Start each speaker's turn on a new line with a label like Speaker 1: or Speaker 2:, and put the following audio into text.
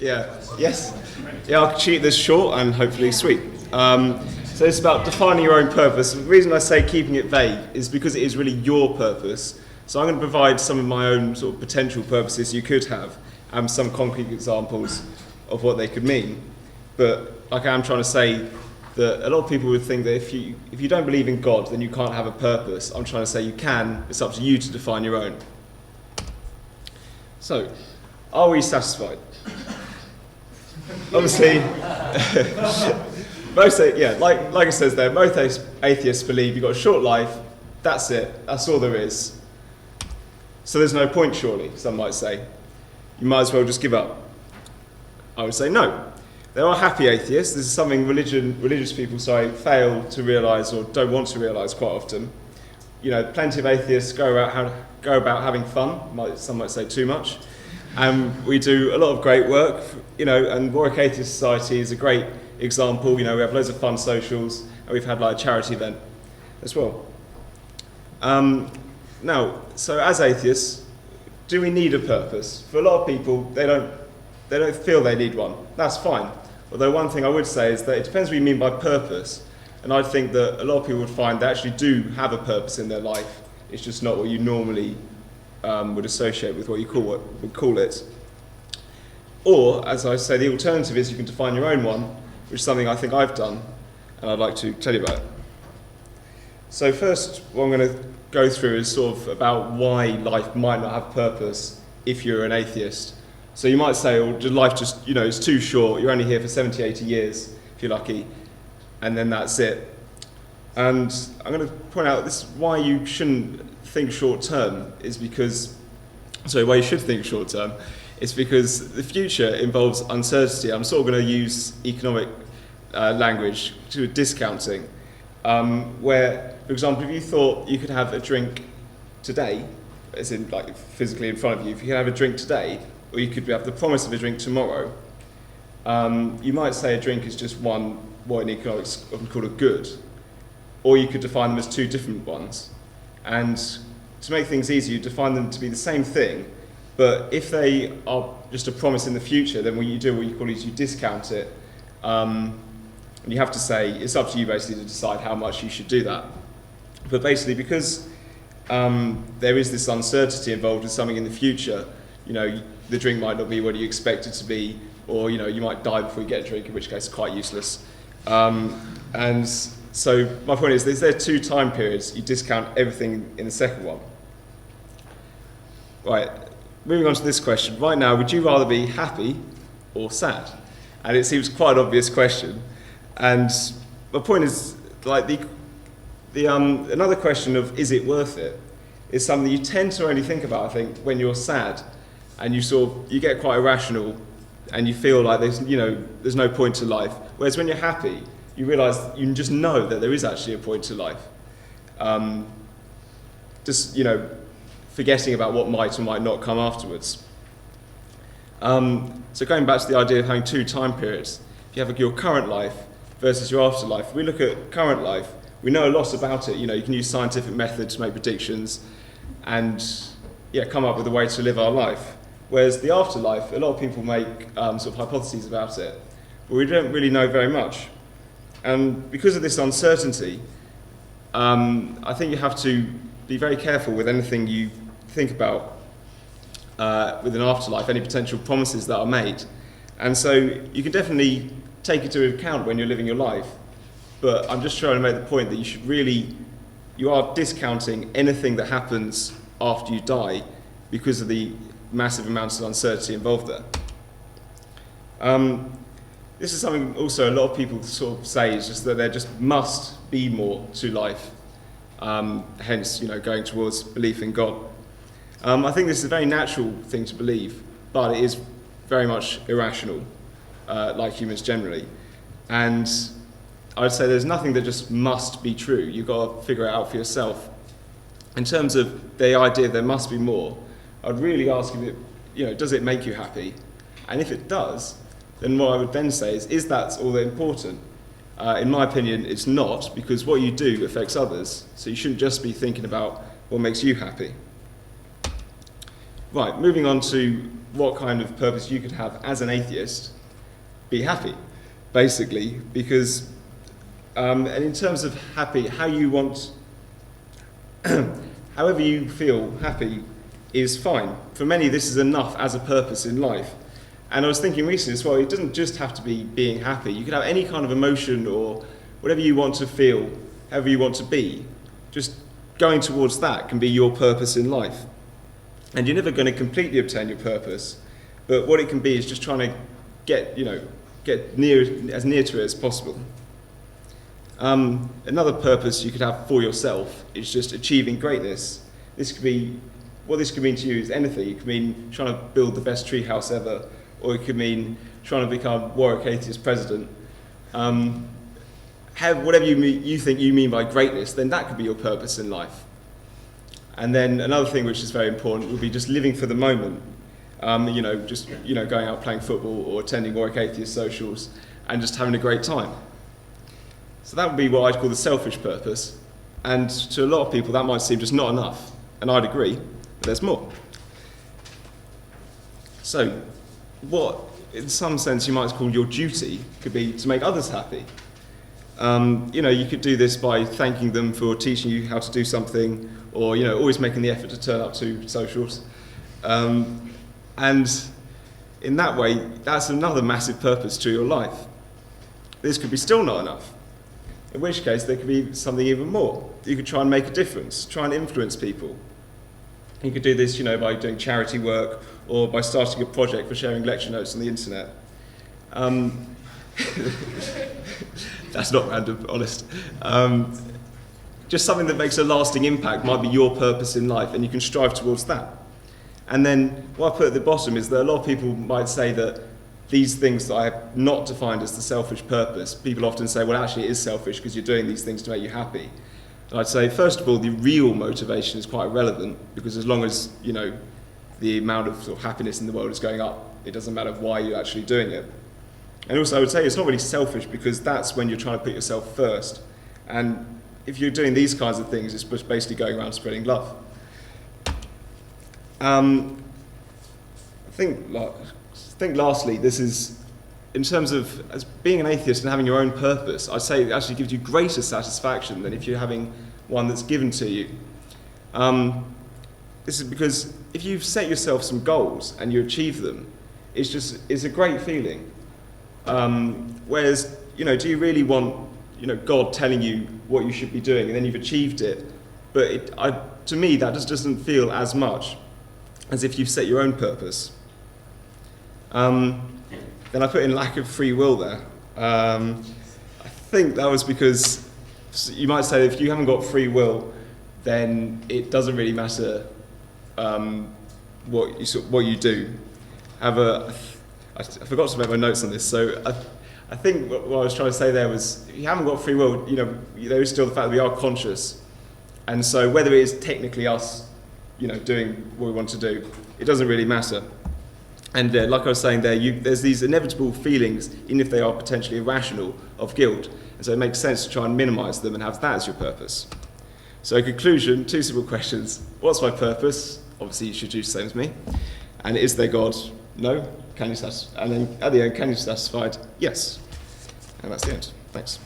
Speaker 1: Yeah, yes. Yeah, I'll keep this short and hopefully sweet. So it's about defining your own purpose. The reason I say keeping it vague is because it is really your purpose. So I'm going to provide some of my own sort of potential purposes you could have and some concrete examples of what they could mean. But like I am trying to say that a lot of people would think that if you don't believe in God, then you can't have a purpose. I'm trying to say you can. It's up to you to define your own. So, are we satisfied? Obviously, like it says there, most atheists believe you've got a short life, that's it, that's all there is. So there's no point, surely, some might say. You might as well just give up. I would say no. There are happy atheists. This is something religious people fail to realise or don't want to realise quite often. You know, plenty of atheists go about having fun, some might say too much. And we do a lot of great work, you know, and Warwick Atheist Society is a great example. You know, we have loads of fun socials, and we've had like a charity event as well. Now, so as atheists, do we need a purpose? For a lot of people, they don't feel they need one. That's fine. Although one thing I would say is that it depends what you mean by purpose. And I think that a lot of people would find they actually do have a purpose in their life. It's just not what you normally would associate with what you would call it. Or, as I say, the alternative is you can define your own one, which is something I think I've done, and I'd like to tell you about. So first, what I'm going to go through is sort of about why life might not have purpose if you're an atheist. So you might say, oh, life just, you know, it's too short, you're only here for 70, 80 years, if you're lucky, and then that's it. And I'm going to point out this why you shouldn't think short term is because, why you should think short term is because the future involves uncertainty. I'm sort of going to use economic language to discounting, where, for example, if you thought you could have a drink today, as in like physically in front of you, if you could have a drink today, or you could have the promise of a drink tomorrow, you might say a drink is just one, what in economics often called a good, or you could define them as two different ones. And to make things easier, you define them to be the same thing, but if they are just a promise in the future, then what you call is you discount it, and you have to say, it's up to you basically to decide how much you should do that. But basically, because there is this uncertainty involved with something in the future, you know, the drink might not be what you expect it to be, or you know, you might die before you get a drink, in which case it's quite useless. And so my point is, there are two time periods. You discount everything in the second one. Right, moving on to this question. Right now, would you rather be happy or sad? And it seems quite an obvious question. And my point is, like another question of is it worth it is something you tend to only think about, I think, when you're sad, and you get quite irrational, and you feel like there's no point to life. Whereas when you're happy, you realise you just know that there is actually a point to life. Forgetting about what might or might not come afterwards. So going back to the idea of having two time periods, if you have your current life versus your afterlife, if we look at current life, we know a lot about it. You know, you can use scientific methods to make predictions and come up with a way to live our life. Whereas the afterlife, a lot of people make sort of hypotheses about it, but we don't really know very much. And because of this uncertainty, I think you have to be very careful with anything you think about with an afterlife, any potential promises that are made. And so you can definitely take it into account when you're living your life, but I'm just trying to make the point that you are discounting anything that happens after you die because of the massive amounts of uncertainty involved there. This is something also a lot of people sort of say is just that there just must be more to life, hence going towards belief in God. I think this is a very natural thing to believe, but it is very much irrational, like humans generally. And I'd say there's nothing that just must be true. You've got to figure it out for yourself. In terms of the idea there must be more, I'd really ask if does it make you happy? And if it does, then what I would then say is that all that important? In my opinion, it's not, because what you do affects others, so you shouldn't just be thinking about what makes you happy. Right, moving on to what kind of purpose you could have as an atheist. Be happy, basically, because, and in terms of happy, how you want, however you feel happy is fine. For many, this is enough as a purpose in life. And I was thinking recently as well, it doesn't just have to be being happy. You could have any kind of emotion or whatever you want to feel, however you want to be. Just going towards that can be your purpose in life. And you're never going to completely obtain your purpose, but what it can be is just trying to get as near to it as possible. Another purpose you could have for yourself is just achieving greatness. This could mean to you is anything. It could mean trying to build the best treehouse ever, or it could mean trying to become Warwick Atheist president. Whatever you think you mean by greatness, then that could be your purpose in life. And then another thing which is very important would be just living for the moment. Going out playing football or attending Warwick Atheist socials and just having a great time. So that would be what I'd call the selfish purpose. And to a lot of people that might seem just not enough. And I'd agree, but there's more. So what, in some sense, you might call your duty could be to make others happy. You could do this by thanking them for teaching you how to do something, or always making the effort to turn up to socials. And in that way, that's another massive purpose to your life. This could be still not enough, in which case there could be something even more. You could try and make a difference, try and influence people. You could do this, by doing charity work or by starting a project for sharing lecture notes on the internet. That's not random, honest. Just something that makes a lasting impact might be your purpose in life, and you can strive towards that. And then what I put at the bottom is that a lot of people might say that these things that I have not defined as the selfish purpose, people often say, well, actually it is selfish because you're doing these things to make you happy. And I'd say, first of all, the real motivation is quite irrelevant, because as long as, the amount of, sort of happiness in the world is going up, it doesn't matter why you're actually doing it. And also I would say it's not really selfish, because that's when you're trying to put yourself first. And if you're doing these kinds of things, it's just basically going around spreading love. I think lastly, this is, in terms of as being an atheist and having your own purpose, I'd say it actually gives you greater satisfaction than if you're having one that's given to you. This is because if you've set yourself some goals and you achieve them, it's a great feeling. Whereas, do you really want, God telling you what you should be doing and then you've achieved it? But to me, that just doesn't feel as much as if you've set your own purpose. Then I put in lack of free will there. I think that was because you might say if you haven't got free will, then it doesn't really matter what you do. I forgot to make my notes on this, so I think what I was trying to say there was, if you haven't got free will, there is still the fact that we are conscious, and so whether it is technically us, doing what we want to do, it doesn't really matter. And like I was saying there, there's these inevitable feelings, even if they are potentially irrational, of guilt, and so it makes sense to try and minimise them and have that as your purpose. So in conclusion, 2 simple questions. What's my purpose? Obviously you should do the same as me. And is there God? No. Can you satisfy? And then at the end, can you satisfied? Yes. And that's the end. Thanks.